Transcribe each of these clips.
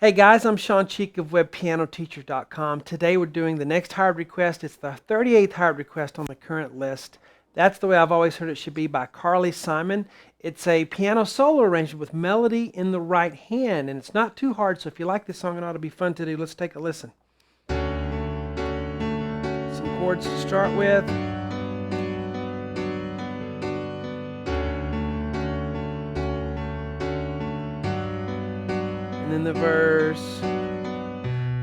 Hey guys, I'm Shawn of WebPianoTeacher.com. Today we're doing the next hired request. It's the 38th hired request on the current list. That's the way I've always heard it should be, by Carly Simon. It's a piano solo arrangement with melody in the right hand, and it's not too hard, so if you like this song, it ought to be fun to do. Let's take a listen. Some chords to start with. And then the verse.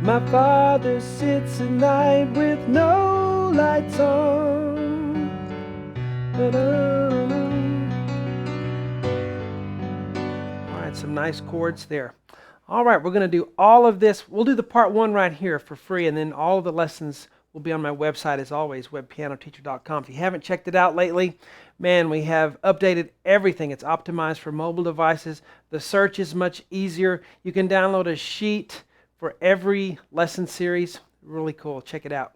My father sits at night with no lights on. All right, some nice chords there. All right, we're going to do all of this. We'll do the part one right here for free, and then all of the lessons will be on my website as always, webpianoteacher.com. If you haven't checked it out lately, man, we have updated everything. It's optimized for mobile devices. The search is much easier. You can download a sheet for every lesson series. Really cool. Check it out.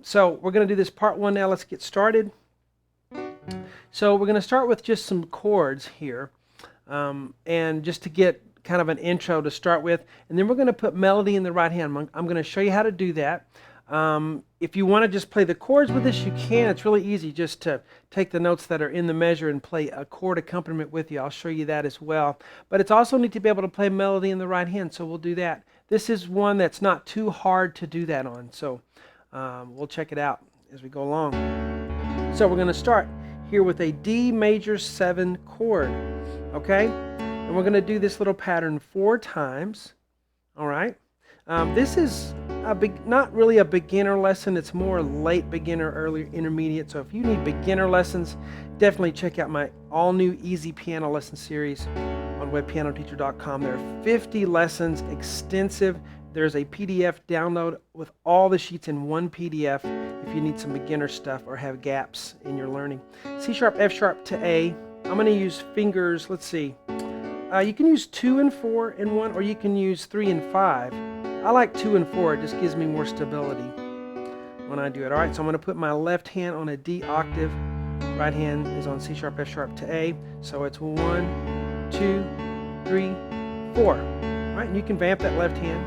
So we're going to do this part one now. Let's get started. So we're going to start with just some chords here, and just to get kind of an intro to start with, and then we're going to put melody in the right hand. I'm going to show you how to do that. If you want to just play the chords with this, you can. It's really easy just to take the notes that are in the measure and play a chord accompaniment with you. I'll show you that as well. But it's also neat to be able to play melody in the right hand, so we'll do that. This is one that's not too hard to do that on, so we'll check it out as we go along. So we're going to start here with a D major 7 chord, okay? And we're going to do this little pattern 4 times, all right? This is not really a beginner lesson. It's more late beginner, early intermediate. So if you need beginner lessons, definitely check out my all-new Easy Piano Lesson series on webpianoteacher.com. There are 50 lessons, extensive. There's a PDF download with all the sheets in one PDF if you need some beginner stuff or have gaps in your learning. C sharp, F sharp to A. I'm going to use fingers, let's see. You can use 2 and 4 in one, or you can use 3 and 5. I like 2 and 4, it just gives me more stability when I do it. All right, so I'm going to put my left hand on a D octave. Right hand is on C sharp, F sharp to A. So it's 1, 2, 3, 4. All right, and you can vamp that left hand.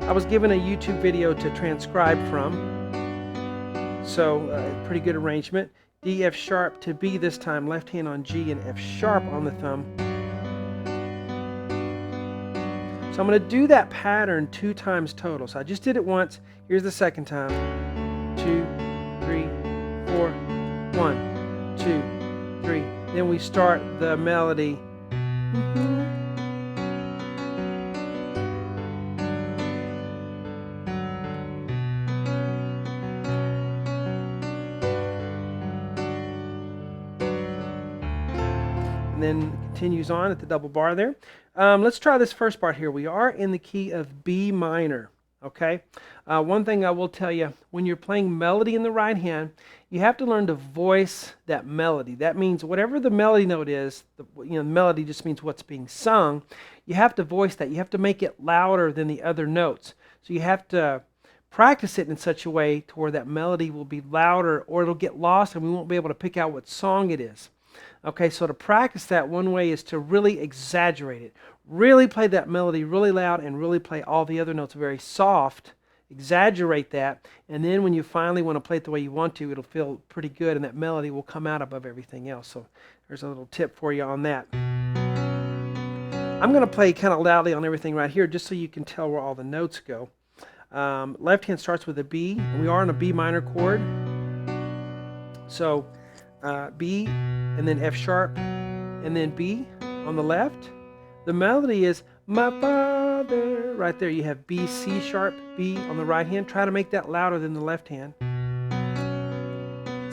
I was given a YouTube video to transcribe from, so pretty good arrangement. D, F sharp to B this time, left hand on G and F sharp on the thumb. So I'm going to do that pattern 2 times total. So I just did it once. Here's the second time. 2, 3, 4, 1, 2, 3. Then we start the melody. And then continues on at the double bar there. Let's try this first part here. We are in the key of B minor, okay? One thing I will tell you, when you're playing melody in the right hand, you have to learn to voice that melody. That means whatever the melody note is, melody just means what's being sung, you have to voice that. You have to make it louder than the other notes. So you have to practice it in such a way to where that melody will be louder, or it'll get lost and we won't be able to pick out what song it is. Okay, so to practice that, one way is to really exaggerate it. Really play that melody really loud and really play all the other notes very soft. Exaggerate that, and then when you finally want to play it the way you want to, it'll feel pretty good and that melody will come out above everything else. So there's a little tip for you on that. I'm going to play kind of loudly on everything right here just so you can tell where all the notes go. Left hand starts with a B, and we are on a B minor chord. So B, and then F sharp, and then B on the left. The melody is my father. Right there you have B, C sharp, B on the right hand. Try to make that louder than the left hand.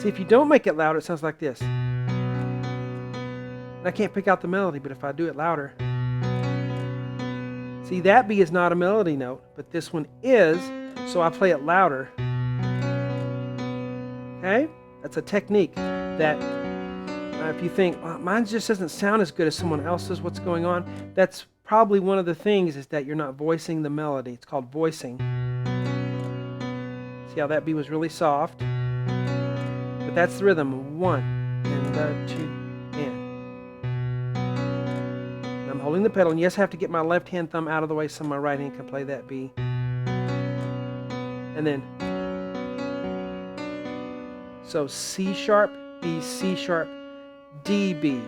See, if you don't make it louder, it sounds like this. And I can't pick out the melody, but if I do it louder. See, that B is not a melody note, but this one is, so I play it louder. Okay? That's a technique that if you think, well, mine just doesn't sound as good as someone else's, what's going on? That's probably one of the things, is that you're not voicing the melody. It's called voicing. See how that B was really soft? But that's the rhythm. 1 and 2 and. holding the pedal. And yes, I have to get my left hand thumb out of the way so my right hand can play that B. And then, so C sharp, B, C sharp, D, B.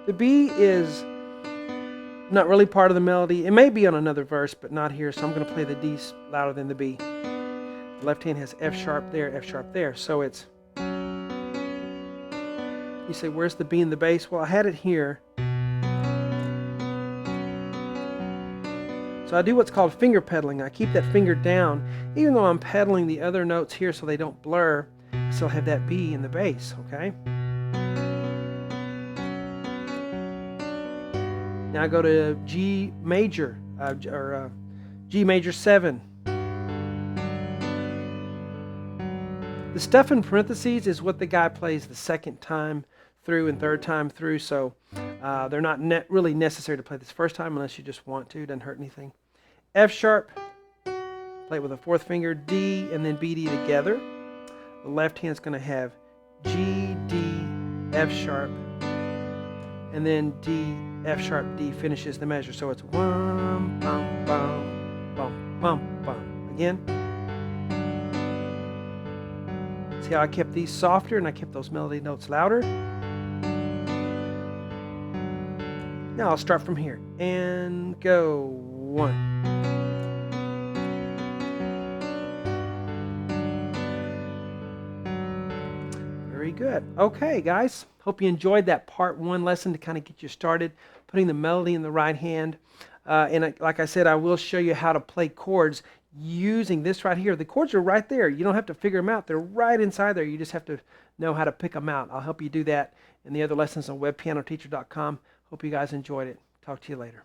The B is not really part of the melody. It may be on another verse, but not here, so I'm going to play the D louder than the B. The left hand has F sharp there, so it's... You say, where's the B in the bass? Well, I had it here. So I do what's called finger pedaling. I keep that finger down, even though I'm pedaling the other notes here so they don't blur. I still have that B in the bass, okay? Now I go to G major, G major 7. The stuff in parentheses is what the guy plays the second time through and third time through, so they're not really necessary to play this first time unless you just want to. Doesn't hurt anything. F sharp, play it with a fourth finger, D and then B, D together. The left hand's going to have G, D, F sharp, and then D, F sharp, D finishes the measure. So it's wham, bum, bum, bum, bum, bum. Again. See how I kept these softer and I kept those melody notes louder? Now I'll start from here and go 1. Very good. Okay, guys. Hope you enjoyed that part 1 lesson to kind of get you started, putting the melody in the right hand. Like I said, I will show you how to play chords using this right here. The chords are right there. You don't have to figure them out. They're right inside there. You just have to know how to pick them out. I'll help you do that in the other lessons on webpianoteacher.com. Hope you guys enjoyed it. Talk to you later.